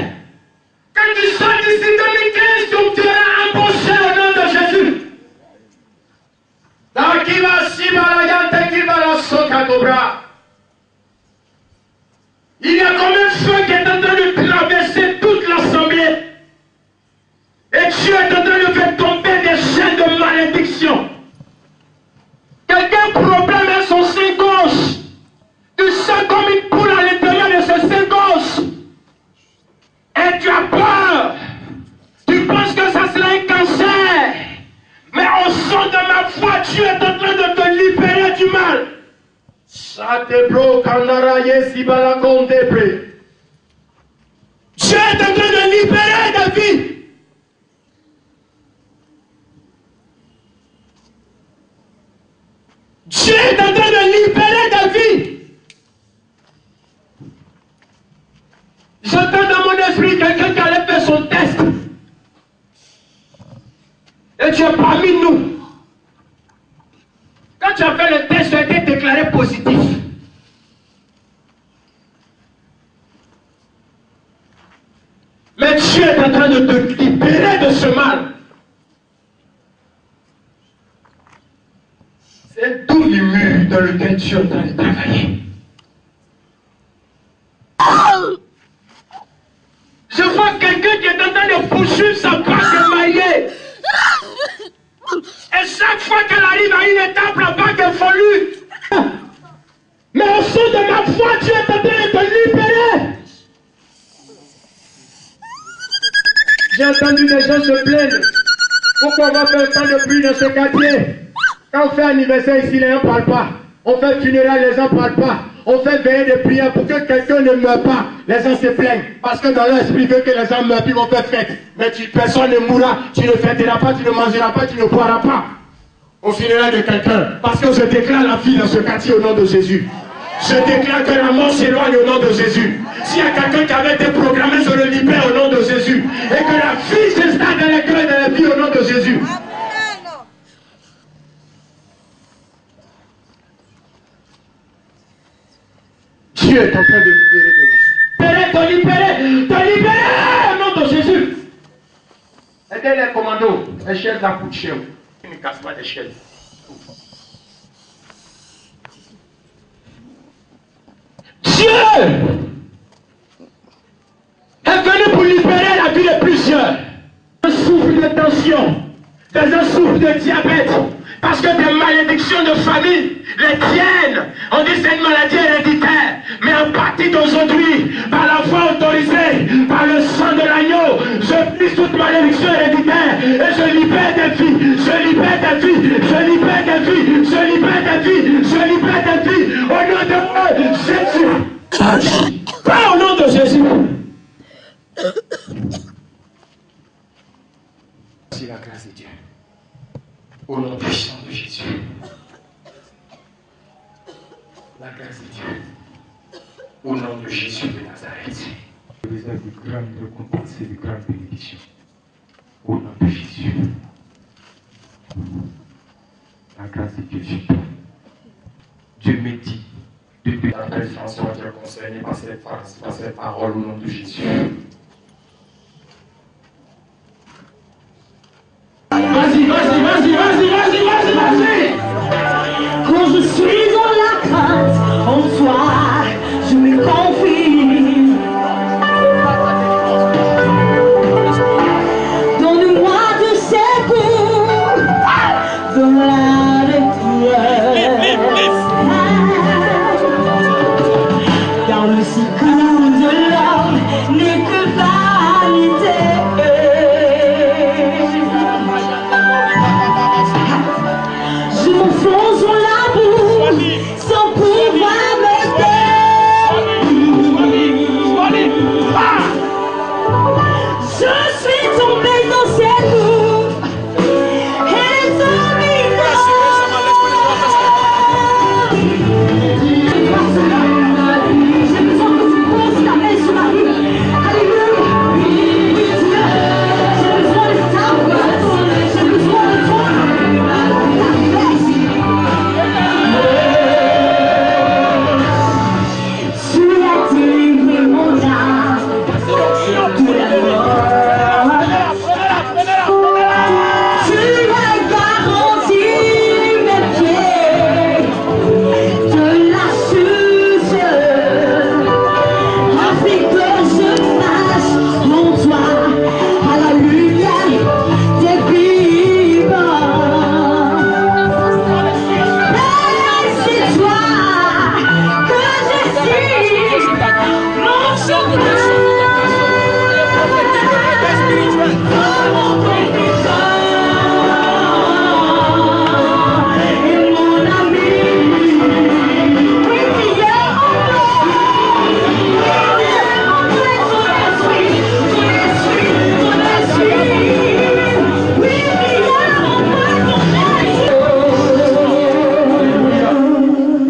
Quand tu sors d'ici 2015, tu seras embauché au nom de Jésus. Il y a comme un feu qui est en train de traverser toute l'assemblée. Et Dieu est en train de faire tomber des chaînes de malédiction. Quelqu'un problème à son sein gauche. Tu sens comme une poule à l'intérieur de ce sein gauche. Et tu as peur. Tu penses que ça sera un cancer. Mais au son de ma voix, Dieu est en train de te libérer du mal. Dieu est en train de libérer ta vie. Dieu est en train de libérer ta vie. J'entends dans mon esprit quelqu'un qui allait faire son test. Et tu es parmi nous. Quand tu as fait le test, tu as été déclaré positif. Mais Dieu est en train de te libérer de ce mal. C'est tout le mur dans lequel Dieu est en train de travailler. Je vois quelqu'un qui est en train de poursuivre sa bague maillée. Et chaque fois qu'elle arrive à une étape, la bague est folue. Mais au son de ma voix, Dieu est en train de te libérer. J'ai entendu des gens se plaindre. Pourquoi on va faire tant de bruit dans ce quartier? Quand on fait anniversaire ici, les gens ne parlent pas. On fait funérailles, les gens ne parlent pas. On fait veiller de prière pour que quelqu'un ne meure pas. Les gens se plaignent. Parce que dans leur esprit, ils veulent que les gens meurent, puis ils vont faire fête. Mais personne ne mourra. Tu ne fêteras pas, tu ne mangeras pas, tu ne boiras pas. Au funérailles de quelqu'un. Parce que je déclare la vie dans ce quartier au nom de Jésus. Je déclare que la mort s'éloigne au nom de Jésus. S'il y a quelqu'un qui avait été programmé, je le libère au nom de Jésus. Et que la vie s'installe dans les cœurs et dans la vie au nom de Jésus. Dieu est en train de libérer de vie. Te libérer au nom de Jésus. Aidez les commandos, les chefs d'un coup de chien. Ils ne cassent pas des chaises. Dieu est venu pour libérer la vie de plusieurs. Des gens souffrent de tension, des gens souffrent de diabète, parce que des malédictions de famille, les tiennes, on dit c'est une maladie héréditaire, mais à partir d'aujourd'hui, par la foi autorisée, par le sang de l'agneau, je brise toute malédiction héréditaire et je libère des vies, je libère des vies, je libère des vies, je libère des vies, je libère des vies, au nom de Jésus. Pas au nom de Jésus. C'est la grâce de Dieu. Au nom puissant de Jésus. La grâce de Dieu. Au nom de Jésus de Nazareth. Vous avez de grandes récompenses et de grandes bénédictions. Au nom de Jésus. La grâce de Dieu sur toi. Dieu me dit de te dire, François, tu es concerné par cette phrase, par cette parole au nom de Jésus. Vas-y. Quand je suis dans la crainte, en toi, je me confie. Donne-moi de secours dans la détresse. Car le secours de l'homme n'est que vanité. Je m'enfonce dans la boue sans pouvoir m'aider. Je suis tombée dans cette boue et j'ai besoin que tu poses ta main sur ma vie. Alléluia. J'ai besoin de ta voix. J'ai besoin de toi. Tu as délivré mon âme de la mort. Tu as garanti mes pieds de la chute, afin que je marche en toi à la lumière des vivants. C'est toi que je suis, mon sauveur, mon confident et mon ami. Oui, prière en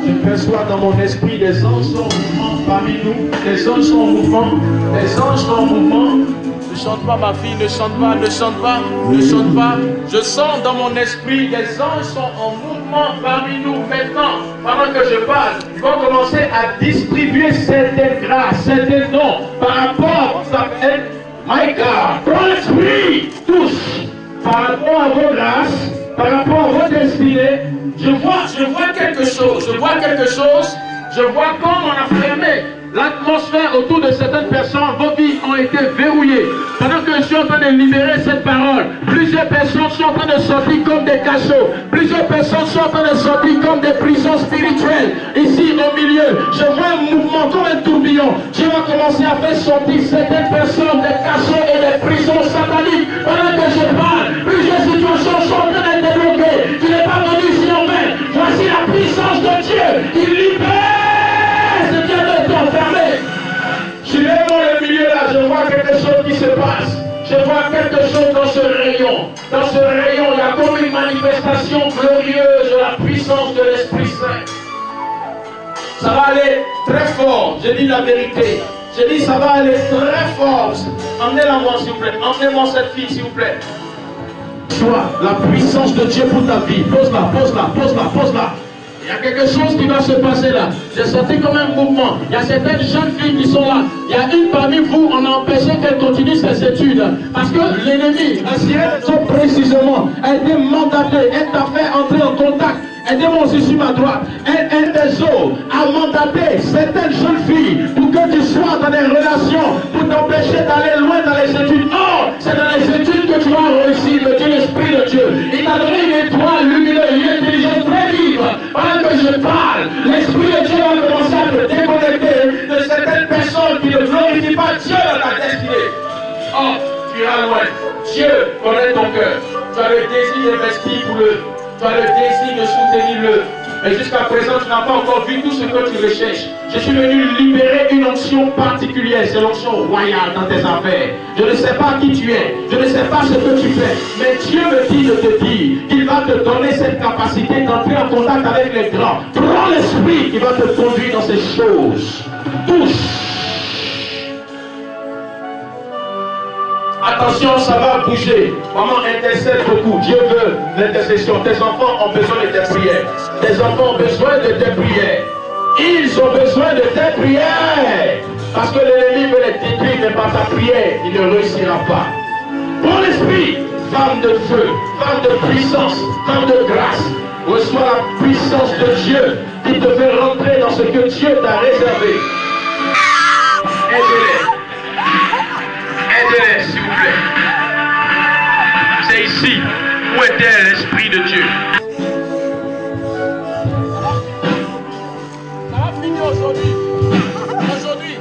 Je perçois dans mon esprit des anges sont en mouvement parmi nous. Les anges sont en mouvement. Les anges sont en mouvement. Ne chante pas, ma fille, ne chante pas, ne chante pas, ne chante pas. Je sens dans mon esprit des anges sont en mouvement parmi nous. Maintenant, pendant que je parle, ils vont commencer à distribuer certaines grâces, certains dons par rapport à s'appelle My God. Dans l'esprit, tous, par rapport à vos grâces, par rapport à vos destinées, je vois quelque chose, je vois comme on a fermé l'atmosphère autour de certaines personnes. Vos vies ont été verrouillées. Pendant que je suis en train de libérer cette parole, plusieurs personnes sont en train de sortir comme des cachots. Plusieurs personnes sont en train de sortir comme des prisons spirituelles. Ici au milieu, je vois un mouvement comme un tourbillon. Dieu va commencer à faire sortir certaines personnes des cachots et des prisons sataniques. Pendant que je parle, plusieurs situations sont en train d'être débloquées. Tu n'es pas venu ici en vain. Voici la puissance de Dieu. Il libère ce qui avait été enfermé. Suivez-moi le milieu là, je vois quelque chose qui se passe. Je vois quelque chose dans ce rayon. Dans ce rayon, il y a comme une manifestation glorieuse de la puissance de l'Esprit Saint. Ça va aller très fort, je dis la vérité. Je dis ça va aller très fort. Emmenez-la moi s'il vous plaît. Emmenez-moi cette fille s'il vous plaît. Sois la puissance de Dieu pour ta vie. Pose-la. Il y a quelque chose qui va se passer là. J'ai senti comme un mouvement. Il y a certaines jeunes filles qui sont là. Il y a une parmi vous, on a empêché qu'elle continue ses études. Parce que l'ennemi, précisément, a été mandaté. Elle t'a fait entrer en contact. Aidez-moi aussi sur ma droite. Un des autres a mandaté certaines jeunes filles pour que tu sois dans des relations, pour t'empêcher d'aller loin dans les études. Or, c'est dans les études que tu vas réussir, le Dieu, l'Esprit de Dieu. Il t'a donné une étoile lumineuse, une intelligence très libre. Pendant que je parle, l'Esprit de Dieu va commencer à te déconnecter de certaines personnes qui ne glorifient pas Dieu dans ta destinée. Oh, tu iras loin. Dieu connaît ton cœur. Tu as le désir d'investir pour le. Tu as le désir de soutenir le. Mais jusqu'à présent, tu n'as pas encore vu tout ce que tu recherches. Je suis venu libérer une onction particulière. C'est l'onction royale dans tes affaires. Je ne sais pas qui tu es. Je ne sais pas ce que tu fais. Mais Dieu me dit de te dire qu'il va te donner cette capacité d'entrer en contact avec les grands. Prends l'esprit qui va te conduire dans ces choses. Touche. Attention, ça va bouger. Maman intercède beaucoup. Dieu veut l'intercession. Tes enfants ont besoin de tes prières. Tes enfants ont besoin de tes prières. Ils ont besoin de tes prières. Parce que l'ennemi veut les détruire, mais par ta prière, il ne réussira pas. Bon esprit, femme de feu, femme de puissance, femme de grâce, reçois la puissance de Dieu qui te fait rentrer dans ce que Dieu t'a réservé. Aidez-les. Aidez-les, s'il vous plaît. C'est ici où était l'Esprit de Dieu. Ça va finir aujourd'hui. Aujourd'hui.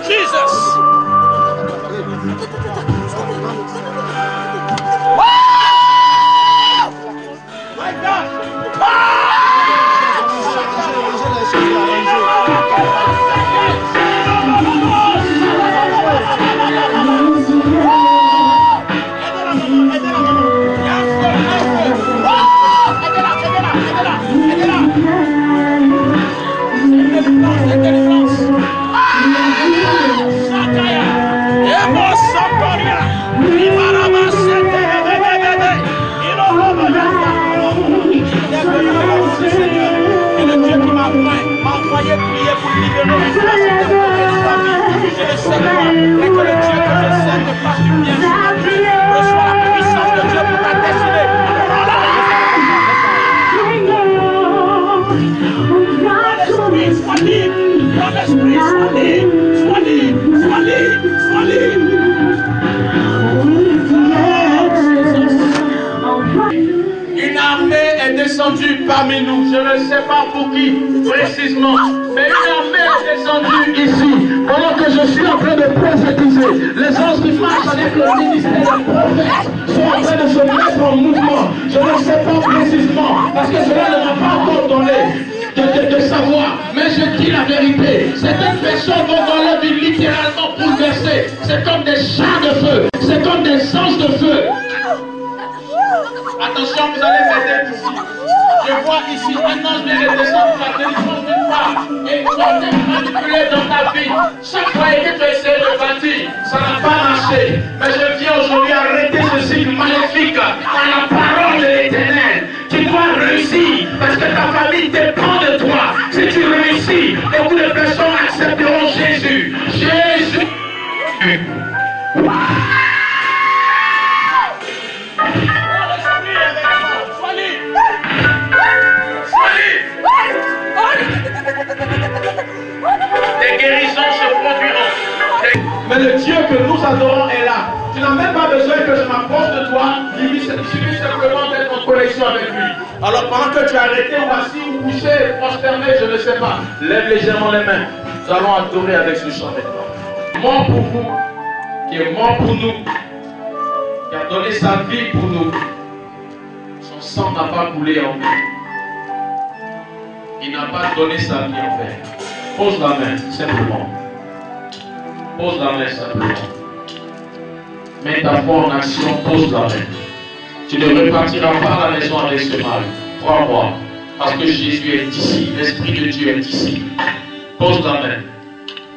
Jesus. My God. Une armée est descendue parmi nous. Je ne sais pas pour qui précisément, mais une armée est descendue ici. Pendant que je suis en train de prophétiser, les anges qui marchent avec le ministère des prophètes sont en train de se mettre en mouvement. Je ne sais pas précisément, parce que cela ne m'a pas encore donné de savoir, mais je dis la vérité. Certaines personnes vont dans leur vie littéralement bouleversées. C'est comme des chars de feu, c'est comme des anges de feu. Attention, vous allez m'aider ici. Je vois ici un ange vient de descendre pour la délivrance d'une femme. Et tu as été manipulé dans ta vie. Chaque fois que tu as essayé de bâtir, ça n'a pas marché. Mais je viens aujourd'hui arrêter ce cycle maléfique par la parole de l'Éternel. Tu dois réussir parce que ta famille dépend de toi. Si tu réussis, beaucoup de personnes accepteront Jésus. Jésus. Des guérisons se produiront. Mais le Dieu que nous adorons est là. Tu n'as même pas besoin que je m'approche de toi. Il suffit simplement d'être en connexion avec lui. Alors pendant que tu es arrêté ou assis ou couché, prosterné, je ne sais pas, lève légèrement les mains. Nous allons adorer avec ce chant maintenant. Mort pour vous, qui est mort pour nous, qui a donné sa vie pour nous. Son sang n'a pas coulé en vain. Il n'a pas donné sa vie en vain. Pose la main, simplement. Pose la main, simplement. Mets ta foi en action, pose la main. Tu ne repartiras pas à la maison avec ce mal. Crois-moi. Parce que Jésus est ici. L'Esprit de Dieu est ici. Pose la main.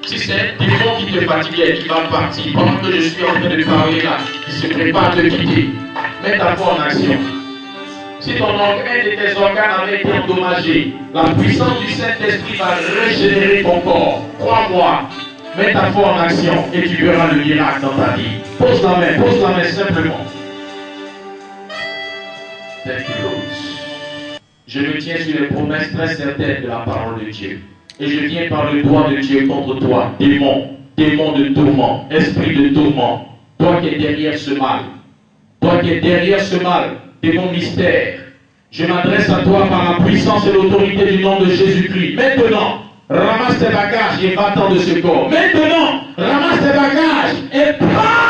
Si c'est un démon qui te fatiguait, qui va partir, pendant que je suis en train de parler là, qui se prépare à te quitter, mets ta foi en action. Si un de tes organes avait été endommagé, la puissance du Saint-Esprit va régénérer ton corps. Crois-moi, mets ta foi en action et tu verras le miracle dans ta vie. Pose la main simplement. Thank you, Lord. Je me tiens sur les promesses très certaines de la parole de Dieu. Et je viens par le doigt de Dieu contre toi, démon, démon de tourment, esprit de tourment, toi qui es derrière ce mal, toi qui es derrière ce mal, démon mystère. Je m'adresse à toi par la puissance et l'autorité du nom de Jésus-Christ. Maintenant, ramasse tes bagages et va-t'en de ce corps. Maintenant, ramasse tes bagages et pars.